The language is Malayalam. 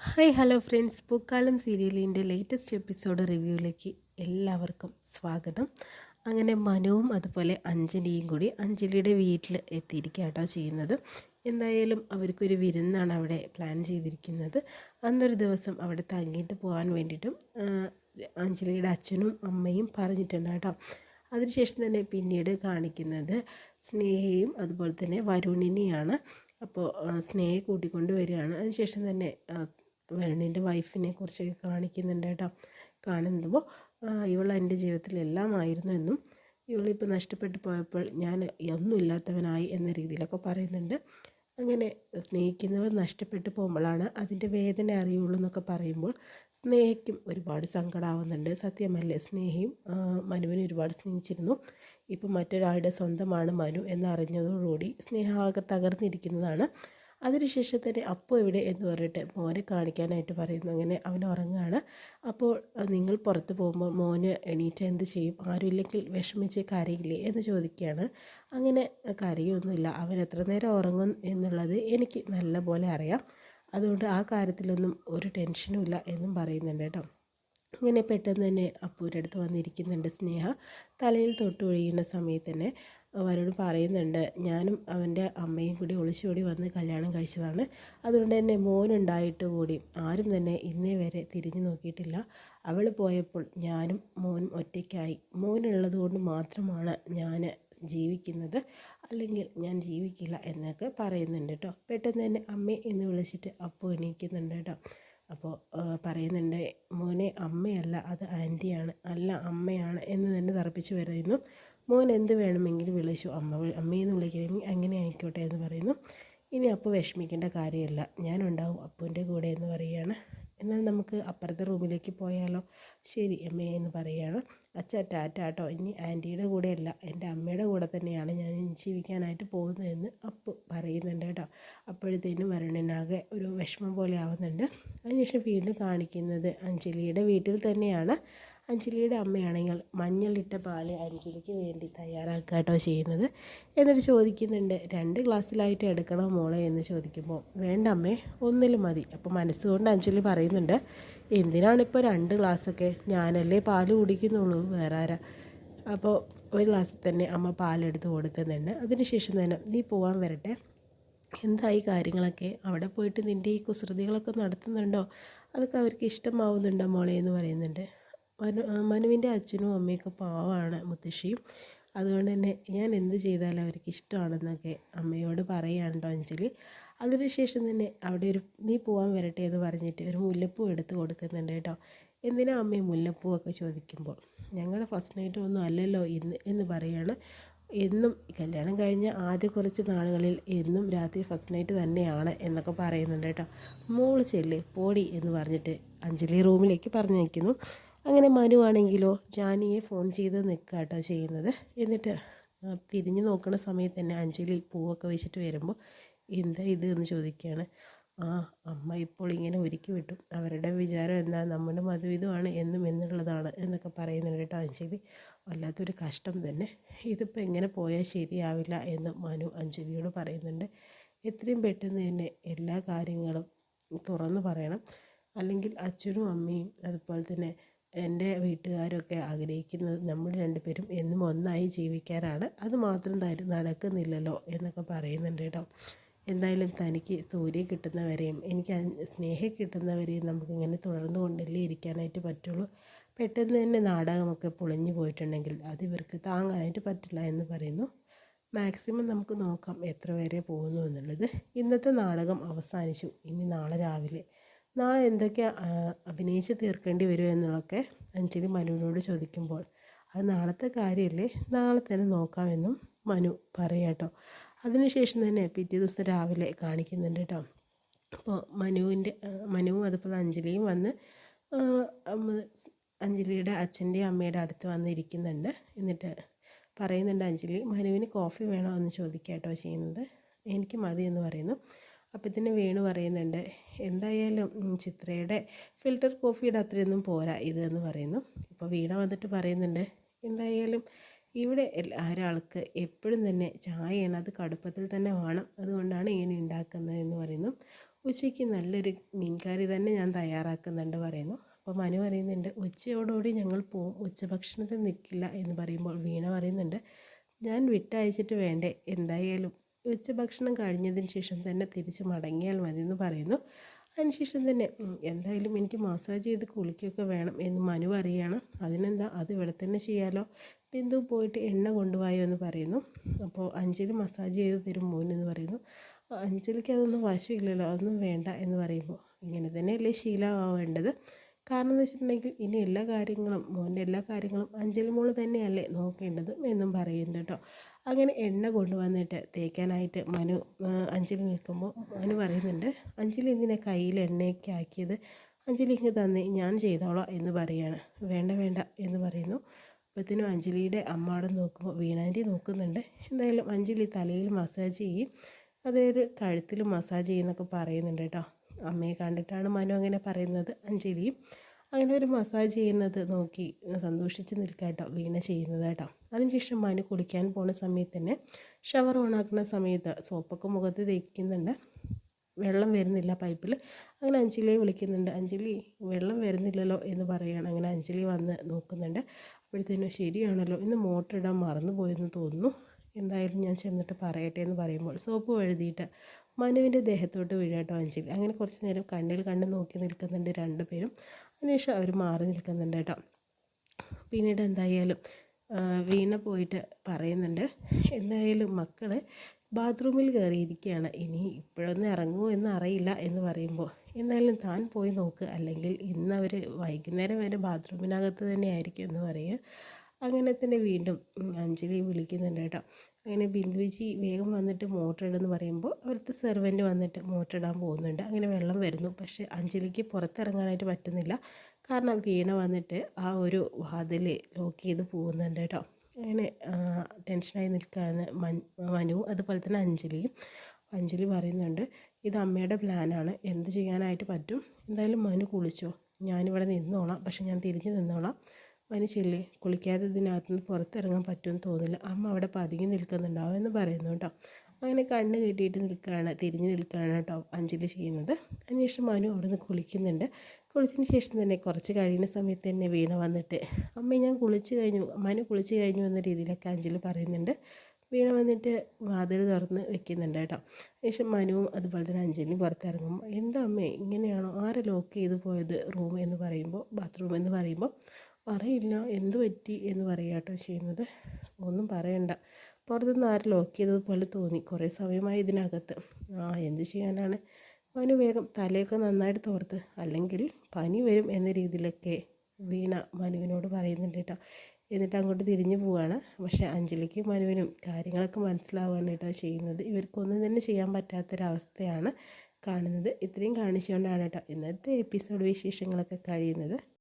ഹായ് ഹലോ ഫ്രണ്ട്സ്, പൂക്കാലം സീരിയലിൻ്റെ ലേറ്റസ്റ്റ് എപ്പിസോഡ് റിവ്യൂവിലേക്ക് എല്ലാവർക്കും സ്വാഗതം. അങ്ങനെ മനുവും അതുപോലെ അഞ്ജലിയും കൂടി അഞ്ജലിയുടെ വീട്ടിൽ എത്തിയിരിക്കുക കേട്ടോ ചെയ്യുന്നത്. എന്തായാലും അവർക്കൊരു വിരുന്നാണ് അവിടെ പ്ലാൻ ചെയ്തിരിക്കുന്നത്. അന്നൊരു ദിവസം അവിടെ തങ്ങിയിട്ട് പോകാൻ വേണ്ടിയിട്ടും അഞ്ജലിയുടെ അച്ഛനും അമ്മയും പറഞ്ഞിട്ടുണ്ട് കേട്ടോ. അതിനുശേഷം തന്നെ പിന്നീട് കാണിക്കുന്നത് സ്നേഹയും അതുപോലെ തന്നെ വരുണിനെയാണ്. അപ്പോൾ സ്നേഹയെ കൂട്ടിക്കൊണ്ട് വരികയാണ്. അതിനുശേഷം തന്നെ വരുണിൻ്റെ വൈഫിനെ കുറിച്ചൊക്കെ കാണിക്കുന്നുണ്ട് കേട്ടോ. കാണുമ്പോൾ ഇവൾ എൻ്റെ ജീവിതത്തിലെല്ലാം ആയിരുന്നു എന്നും ഇവളിപ്പോൾ നഷ്ടപ്പെട്ടു പോയപ്പോൾ ഞാൻ ഒന്നുമില്ലാത്തവനായി എന്ന രീതിയിലൊക്കെ പറയുന്നുണ്ട്. അങ്ങനെ സ്നേഹിക്കുന്നവർ നഷ്ടപ്പെട്ടു പോകുമ്പോഴാണ് അതിൻ്റെ വേദന അറിയുള്ളൂ എന്നൊക്കെ പറയുമ്പോൾ സ്നേഹയ്ക്കും ഒരുപാട് സങ്കടമാവുന്നുണ്ട്. സത്യമല്ലേ, സ്നേഹയും മനുവിനെ ഒരുപാട് സ്നേഹിച്ചിരുന്നു. ഇപ്പം മറ്റൊരാളുടെ സ്വന്തമാണ് മനു എന്നറിഞ്ഞതോടുകൂടി സ്നേഹ ആകെ തകർന്നിരിക്കുന്നതാണ്. അതിനുശേഷം തന്നെ അപ്പു എവിടെ എന്ന് പറഞ്ഞിട്ട് മോനെ കാണിക്കാനായിട്ട് പറയുന്നു. അങ്ങനെ അവൻ ഉറങ്ങുകയാണ്. അപ്പോൾ നിങ്ങൾ പുറത്ത് പോകുമ്പോൾ മോന് എണീറ്റ് എന്ത് ചെയ്യും, ആരുമില്ലെങ്കിൽ വിഷമിച്ച് കരയില്ലേ എന്ന് ചോദിക്കുകയാണ്. അങ്ങനെ കരയൊന്നുമില്ല, അവൻ എത്ര നേരം ഉറങ്ങും എന്നുള്ളത് എനിക്ക് നല്ല പോലെ അറിയാം, അതുകൊണ്ട് ആ കാര്യത്തിലൊന്നും ഒരു ടെൻഷനും ഇല്ല എന്നും പറയുന്നുണ്ട് കേട്ടോ. അങ്ങനെ പെട്ടെന്ന് തന്നെ അപ്പൂൻ്റെ അടുത്ത് വന്നിരിക്കുന്നുണ്ട് സ്നേഹ. തലയിൽ തൊട്ടൊഴിയുന്ന സമയത്ത് തന്നെ അവരോട് പറയുന്നുണ്ട്, ഞാനും അവൻ്റെ അമ്മയും കൂടി ഒളിച്ചോടി വന്ന് കല്യാണം കഴിച്ചതാണ്. അതുകൊണ്ട് തന്നെ മോനുണ്ടായിട്ട് കൂടി ആരും തന്നെ ഇന്നേ വരെ തിരിഞ്ഞു നോക്കിയിട്ടില്ല. അവൾ പോയപ്പോൾ ഞാനും മോനും ഒറ്റയ്ക്കായി. മോനുള്ളത് കൊണ്ട് മാത്രമാണ് ഞാൻ ജീവിക്കുന്നത്, അല്ലെങ്കിൽ ഞാൻ ജീവിക്കില്ല എന്നൊക്കെ പറയുന്നുണ്ട് കേട്ടോ. പെട്ടെന്ന് തന്നെ അമ്മേ എന്ന് വിളിച്ചിട്ട് അപ്പു എണീക്കുന്നുണ്ട് കേട്ടോ. അപ്പോൾ പറയുന്നുണ്ട്, മോനെ അമ്മയല്ല അത് ആൻറ്റിയാണ്, അല്ല അമ്മയാണ് എന്ന് തന്നെ തറപ്പിച്ച് പറയുന്നു. മോൻ എന്ത് വേണമെങ്കിലും വിളിച്ചു, അമ്മയെന്ന് വിളിക്കണമെങ്കിൽ അങ്ങനെ ആയിക്കോട്ടെ എന്ന് പറയുന്നു. ഇനി അപ്പോൾ വിഷമിക്കേണ്ട കാര്യമില്ല, ഞാനുണ്ടാവും അപ്പൂൻ്റെ കൂടെ എന്ന് പറയുകയാണ്. എന്നാൽ നമുക്ക് അപ്പുറത്തെ റൂമിലേക്ക് പോയാലോ? ശരി അമ്മേ എന്ന് പറയുകയാണ്. അച്ഛാ ടാറ്റാട്ടോ, ഇനി ആൻറ്റിയുടെ കൂടെയല്ല എൻ്റെ അമ്മയുടെ കൂടെ തന്നെയാണ് ഞാൻ ജീവിക്കാനായിട്ട് പോകുന്നതെന്ന് അപ്പു പറയുന്നുണ്ട് കേട്ടോ. അപ്പോഴത്തേനും വരുണനാകെ ഒരു വിഷമം പോലെ ആവുന്നുണ്ട്. അതിനുശേഷം വീണ്ടും കാണിക്കുന്നത് അഞ്ജലിയുടെ വീട്ടിൽ തന്നെയാണ്. അഞ്ജലിയുടെ അമ്മയാണെങ്കിൽ മഞ്ഞളിട്ട പാല് അഞ്ജലിക്ക് വേണ്ടി തയ്യാറാക്കുക കേട്ടോ ചെയ്യുന്നത്. എന്നിട്ട് ചോദിക്കുന്നുണ്ട്, 2 ഗ്ലാസ്സിലായിട്ട് എടുക്കണോ മോളെ എന്ന് ചോദിക്കുമ്പോൾ വേണ്ട അമ്മേ, ഒന്നിലും മതി. അപ്പോൾ മനസ്സുകൊണ്ട് അഞ്ജലി പറയുന്നുണ്ട്, എന്തിനാണിപ്പോൾ 2 ഗ്ലാസ്സൊക്കെ, ഞാനല്ലേ പാല് കുടിക്കുന്നുള്ളൂ, വേറെ ആരാ. അപ്പോൾ ഒരു ഗ്ലാസ്സിൽ തന്നെ അമ്മ പാലെടുത്ത് കൊടുക്കുന്നുണ്ട്. അതിനുശേഷം തന്നെ നീ പോകാൻ വരട്ടെ, എന്തായി കാര്യങ്ങളൊക്കെ, അവിടെ പോയിട്ട് നിൻ്റെ ഈ കുസൃതികളൊക്കെ നടത്തുന്നുണ്ടോ, അതൊക്കെ അവർക്ക് ഇഷ്ടമാവുന്നുണ്ടോ മോളെ എന്ന് പറയുന്നുണ്ട്. മനുവിൻ്റെ അച്ഛനും അമ്മയൊക്കെ പാവമാണ്, മുത്തശ്ശിയും. അതുകൊണ്ട് തന്നെ ഞാൻ എന്ത് ചെയ്താലും അവർക്ക് ഇഷ്ടമാണെന്നൊക്കെ അമ്മയോട് പറയുകയാണ് അഞ്ജലി. അതിനുശേഷം തന്നെ അവിടെ ഒരു നീ പോകാൻ വരട്ടെ എന്ന് പറഞ്ഞിട്ട് ഒരു മുല്ലപ്പൂ എടുത്ത് കൊടുക്കുന്നുണ്ട് കേട്ടോ. എന്തിനാ അമ്മ മുല്ലപ്പൂവൊക്കെ ചോദിക്കുമ്പോൾ ഞങ്ങളുടെ ഫസ്റ്റ് നൈറ്റ് ഒന്നും അല്ലല്ലോ ഇന്ന് എന്ന് പറയുകയാണ്. എന്നും കല്യാണം കഴിഞ്ഞ ആദ്യ കുറച്ച് നാളുകളിൽ എന്നും രാത്രി ഫസ്റ്റ് നൈറ്റ് തന്നെയാണ് എന്നൊക്കെ പറയുന്നുണ്ട് കേട്ടോ. മോള് ചെല്ല് പോടി എന്ന് പറഞ്ഞിട്ട് അഞ്ജലി റൂമിലേക്ക് പറഞ്ഞു വയ്ക്കുന്നു. അങ്ങനെ മനു ആണെങ്കിലോ ജാനിയെ ഫോൺ ചെയ്ത് നിൽക്കുക കേട്ടോ ചെയ്യുന്നത്. എന്നിട്ട് തിരിഞ്ഞു നോക്കുന്ന സമയത്ത് തന്നെ അഞ്ജലി പൂവൊക്കെ വെച്ചിട്ട് വരുമ്പോൾ എന്താ ഇത് എന്ന് ചോദിക്കുകയാണ്. അമ്മ ഇപ്പോൾ ഇങ്ങനെ ഒരുക്കി വിട്ടു, അവരുടെ വിചാരം എന്താ, നമ്മുടെ മധുവിധമാണ് എന്നും എന്നുള്ളതാണ് എന്നൊക്കെ പറയുന്നുണ്ട് കേട്ടോ അഞ്ജലി. വല്ലാത്തൊരു കഷ്ടം തന്നെ, ഇതിപ്പോൾ എങ്ങനെ പോയാൽ ശരിയാവില്ല എന്ന് മനു അഞ്ജലിയോട് പറയുന്നുണ്ട്. എത്രയും പെട്ടെന്ന് തന്നെ എല്ലാ കാര്യങ്ങളും തുറന്നു പറയണം, അല്ലെങ്കിൽ അച്ഛനും അമ്മയും അതുപോലെ തന്നെ എൻ്റെ വീട്ടുകാരൊക്കെ ആഗ്രഹിക്കുന്നത് നമ്മൾ രണ്ടുപേരും എന്നും ഒന്നായി ജീവിക്കാനാണ്, അത് മാത്രം നടക്കുന്നില്ലല്ലോ എന്നൊക്കെ പറയുന്നുണ്ട് കേട്ടോ. എന്തായാലും തനിക്ക് സൂര്യ കിട്ടുന്നവരെയും എനിക്ക് സ്നേഹം കിട്ടുന്നവരെയും നമുക്കിങ്ങനെ തുടർന്നു കൊണ്ടല്ലേ ഇരിക്കാനായിട്ട് പറ്റുള്ളൂ. പെട്ടെന്ന് തന്നെ നാടകമൊക്കെ പൊളിഞ്ഞു പോയിട്ടുണ്ടെങ്കിൽ അത് ഇവർക്ക് താങ്ങാനായിട്ട് പറ്റില്ല എന്ന് പറയുന്നു. മാക്സിമം നമുക്ക് നോക്കാം എത്ര വരെ പോകുന്നു എന്നുള്ളത്. ഇന്നത്തെ നാടകം അവസാനിച്ചു, ഇനി നാളെ എന്തൊക്കെ അഭിനയിച്ച് തീർക്കേണ്ടി വരും എന്നുള്ളതൊക്കെ അഞ്ജലി മനുവിനോട് ചോദിക്കുമ്പോൾ അത് നാളത്തെ കാര്യമല്ലേ, നാളെ തന്നെ നോക്കാമെന്നും മനു പറയാട്ടോ. അതിനുശേഷം തന്നെ പിറ്റേ ദിവസം രാവിലെ കാണിക്കുന്നുണ്ട് കേട്ടോ. അപ്പോൾ മനുവും അതുപോലെ അഞ്ജലിയും വന്ന് അഞ്ജലിയുടെ അച്ഛൻ്റെയും അമ്മയുടെ അടുത്ത് വന്നിരിക്കുന്നുണ്ട്. എന്നിട്ട് പറയുന്നുണ്ട് അഞ്ജലി, മനുവിന് കോഫി വേണോ എന്ന് ചോദിക്കാട്ടോ ചെയ്യുന്നത്. എനിക്ക് മതി എന്ന് പറയുന്നു. അപ്പോൾ തന്നെ വേണു പറയുന്നുണ്ട്, എന്തായാലും ചിത്രയുടെ ഫിൽറ്റർ കോഫിയുടെ അത്രയൊന്നും പോരാ ഇത് എന്ന് പറയുന്നു. ഇപ്പോൾ വീണ വന്നിട്ട് പറയുന്നുണ്ട്, എന്തായാലും ഇവിടെ ഒരാൾക്ക് എപ്പോഴും തന്നെ ചായയാണ്, അത് കടുപ്പത്തിൽ തന്നെ വേണം, അതുകൊണ്ടാണ് ഇങ്ങനെ ഉണ്ടാക്കുന്നത് എന്ന് പറയുന്നു. ഉച്ചയ്ക്ക് നല്ലൊരു മീൻ കറി തന്നെ ഞാൻ തയ്യാറാക്കുന്നുണ്ട് പറയുന്നു. അപ്പോൾ മനു പറയുന്നുണ്ട് ഉച്ചയോടുകൂടി ഞങ്ങൾ പോവും, ഉച്ചഭക്ഷണത്തിന് നിൽക്കില്ല എന്ന് പറയുമ്പോൾ വീണ പറയുന്നുണ്ട് ഞാൻ വിട്ടയച്ചിട്ട് വേണ്ടേ, എന്തായാലും ഉച്ചഭക്ഷണം കഴിഞ്ഞതിന് ശേഷം തന്നെ തിരിച്ച് മടങ്ങിയാൽ മതി എന്ന് പറയുന്നു. അതിനുശേഷം തന്നെ എന്തായാലും എനിക്ക് മസാജ് ചെയ്ത് കുളിക്കുകയൊക്കെ വേണം എന്ന് മനു പറയുകയാണ്. അതിനെന്താ, അത് ഇവിടെ തന്നെ ചെയ്യാലോ, ബിന്ദു പോയിട്ട് എണ്ണ കൊണ്ടുപോയോ എന്ന് പറയുന്നു. അപ്പോൾ അഞ്ജലി മസാജ് ചെയ്ത് തരും മോനെന്ന് പറയുന്നു. അഞ്ജലിക്ക് അതൊന്നും വശമില്ലല്ലോ, അതൊന്നും വേണ്ട എന്ന് പറയുമ്പോൾ ഇങ്ങനെ തന്നെയല്ലേ ശീലമാവേണ്ടത്. കാരണം എന്ന് വെച്ചിട്ടുണ്ടെങ്കിൽ ഇനി എല്ലാ കാര്യങ്ങളും മോൻ്റെ എല്ലാ കാര്യങ്ങളും അഞ്ജലി മോള് തന്നെയല്ലേ നോക്കേണ്ടത് എന്നും പറയുന്നുണ്ട് കേട്ടോ. അങ്ങനെ എണ്ണ കൊണ്ടുവന്നിട്ട് തേക്കാനായിട്ട് മനു അഞ്ജലി നിൽക്കുമ്പോൾ മനു പറയുന്നുണ്ട് അഞ്ജലി എന്തിനാ കയ്യിൽ എണ്ണയൊക്കെ ആക്കിയത്, അഞ്ജലി ഇങ്ങ് തന്നെ ഞാൻ ചെയ്തോളാം എന്ന് പറയാണ്. വേണ്ട വേണ്ട എന്ന് പറയുന്നു. അപ്പോഴത്തേനും അഞ്ജലിയുടെ അമ്മ അവിടെ നോക്കുമ്പോൾ വീണാൻ്റി നോക്കുന്നുണ്ട്. എന്തായാലും അഞ്ജലി തലയിൽ മസാജ് ചെയ്യും, അതായത് കഴുത്തിൽ മസാജ് ചെയ്യുന്നൊക്കെ പറയുന്നുണ്ട് കേട്ടോ. അമ്മയെ കണ്ടിട്ടാണ് മനു അങ്ങനെ പറയുന്നത്. അഞ്ജലിയും അങ്ങനെ ഒരു മസാജ് ചെയ്യുന്നത് നോക്കി സന്തോഷിച്ച് നിൽക്കുക കേട്ടോ വീണ ചെയ്യുന്നത് കേട്ടോ. അതിനുശേഷം മനു കുളിക്കാൻ പോകുന്ന സമയത്ത് തന്നെ ഷവർ ഓണാക്കുന്ന സമയത്ത് സോപ്പൊക്കെ മുഖത്ത് തേക്കുന്നുണ്ട്. വെള്ളം വരുന്നില്ല പൈപ്പിൽ. അങ്ങനെ അഞ്ജലിയെ വിളിക്കുന്നുണ്ട്. അഞ്ജലി വെള്ളം വരുന്നില്ലല്ലോ എന്ന് പറയുകയാണ്. അങ്ങനെ അഞ്ജലി വന്ന് നോക്കുന്നുണ്ട്. അപ്പോഴത്തേനും ശരിയാണല്ലോ, ഇന്ന് മോട്ടർ ഇടാൻ മറന്നു പോയെന്ന് തോന്നുന്നു, എന്തായാലും ഞാൻ ചെന്നിട്ട് പറയട്ടെ എന്ന് പറയുമ്പോൾ സോപ്പ് എഴുതിയിട്ട് മനുവിൻ്റെ ദേഹത്തോട്ട് വീഴാട്ടോ അഞ്ജലി. അങ്ങനെ കുറച്ച് നേരം കണ്ണിൽ കണ്ണ് നോക്കി നിൽക്കുന്നുണ്ട് രണ്ടുപേരും. അതിനുശേഷം അവർ മാറി നിൽക്കുന്നുണ്ട് കേട്ടോ. പിന്നീട് എന്തായാലും വീണ പോയിട്ട് പറയുന്നുണ്ട് എന്തായാലും മക്കൾ ബാത്റൂമിൽ കയറിയിരിക്കുകയാണ്, ഇനി ഇപ്പോഴൊന്നും ഇറങ്ങുമോ എന്ന് അറിയില്ല എന്ന് പറയുമ്പോൾ എന്തായാലും താൻ പോയി നോക്ക്, അല്ലെങ്കിൽ ഇന്ന് അവർ വൈകുന്നേരം വരെ ബാത്റൂമിനകത്ത് തന്നെ ആയിരിക്കും എന്ന് പറയുക. അങ്ങനെ തന്നെ വീണ്ടും അഞ്ജലി വിളിക്കുന്നുണ്ട് കേട്ടോ. അങ്ങനെ ബിന്ദുജി വേഗം വന്നിട്ട് മോട്ടർ ഇടുമെന്ന് പറയുമ്പോൾ അവിടുത്തെ സെർവൻറ്റ് വന്നിട്ട് മോട്ടർ ഇടാൻ പോകുന്നുണ്ട്. അങ്ങനെ വെള്ളം വരുന്നു. പക്ഷേ അഞ്ജലിക്ക് പുറത്തിറങ്ങാനായിട്ട് പറ്റുന്നില്ല. കാരണം വീണ വന്നിട്ട് ആ ഒരു വാതിൽ ലോക്ക് ചെയ്ത് പോകുന്നുണ്ട് കേട്ടോ. അങ്ങനെ ടെൻഷനായി നിൽക്കുകയാണ് മനു, അതുപോലെ തന്നെ അഞ്ജലിയും. അഞ്ജലി പറയുന്നുണ്ട് ഇത് അമ്മയുടെ പ്ലാനാണ്, എന്ത് ചെയ്യാനായിട്ട് പറ്റും, എന്തായാലും മനു കുളിച്ചോ, ഞാനിവിടെ നിന്നോളാം, പക്ഷെ ഞാൻ തിരിഞ്ഞ് നിന്നോളാം, മനു ചെല്ലി, കുളിക്കാതെ ഇതിനകത്തുനിന്ന് പുറത്തിറങ്ങാൻ പറ്റുമെന്ന് തോന്നില്ല, അമ്മ അവിടെ പതുങ്ങി നിൽക്കുന്നുണ്ടാവും എന്ന് പറയുന്നു കേട്ടോ. അങ്ങനെ കണ്ണ് കെട്ടിയിട്ട് നിൽക്കുകയാണ്, തിരിഞ്ഞ് നിൽക്കുകയാണ് കേട്ടോ അഞ്ജലി ചെയ്യുന്നത്. അതിനുശേഷം മനു അവിടെ നിന്ന് കുളിക്കുന്നുണ്ട്. കുളിച്ചതിന് ശേഷം തന്നെ കുറച്ച് കഴിയുന്ന സമയത്ത് തന്നെ വീണ വന്നിട്ട് അമ്മ ഞാൻ കുളിച്ച് കഴിഞ്ഞു, മനു കുളിച്ച് കഴിഞ്ഞു എന്ന രീതിയിലൊക്കെ അഞ്ജലി പറയുന്നുണ്ട്. വീണ വന്നിട്ട് വാതിൽ തുറന്ന് വെക്കുന്നുണ്ട് കേട്ടോ. ശേഷം മനുവും അതുപോലെ തന്നെ അഞ്ജലിയും പുറത്തിറങ്ങുമ്പോൾ എന്താ അമ്മേ ഇങ്ങനെയാണോ, ആരെ ലോക്ക് ചെയ്ത് പോയത് റൂം എന്ന് പറയുമ്പോൾ, ബാത്റൂം എന്ന് പറയുമ്പോൾ അറിയില്ല എന്ത് പറ്റി എന്ന് പറയുക കേട്ടോ ചെയ്യുന്നത്. ഒന്നും പറയണ്ട, പുറത്തുനിന്ന് ആരും ലോക്ക് ചെയ്തതുപോലെ തോന്നി, കുറേ സമയമായി ഇതിനകത്ത്. എന്ത് ചെയ്യാനാണ്. മനു വേഗം തലയൊക്കെ നന്നായിട്ട് തോർത്ത്, അല്ലെങ്കിൽ പനി വരും എന്ന രീതിയിലൊക്കെ വീണ മനുവിനോട് പറയുന്നുണ്ട് കേട്ടോ. എന്നിട്ട് അങ്ങോട്ട് തിരിഞ്ഞു പോവുകയാണ്. പക്ഷേ അഞ്ജലിക്കും മനുവിനും കാര്യങ്ങളൊക്കെ മനസ്സിലാവുകയാണ് കേട്ടോ ചെയ്യുന്നത്. ഇവർക്കൊന്നും തന്നെ ചെയ്യാൻ പറ്റാത്തൊരവസ്ഥയാണ് കാണുന്നത്. ഇത്രയും കാണിച്ചുകൊണ്ടാണ് കേട്ടോ ഇന്നത്തെ എപ്പിസോഡ് വിശേഷങ്ങളൊക്കെ കഴിയുന്നത്.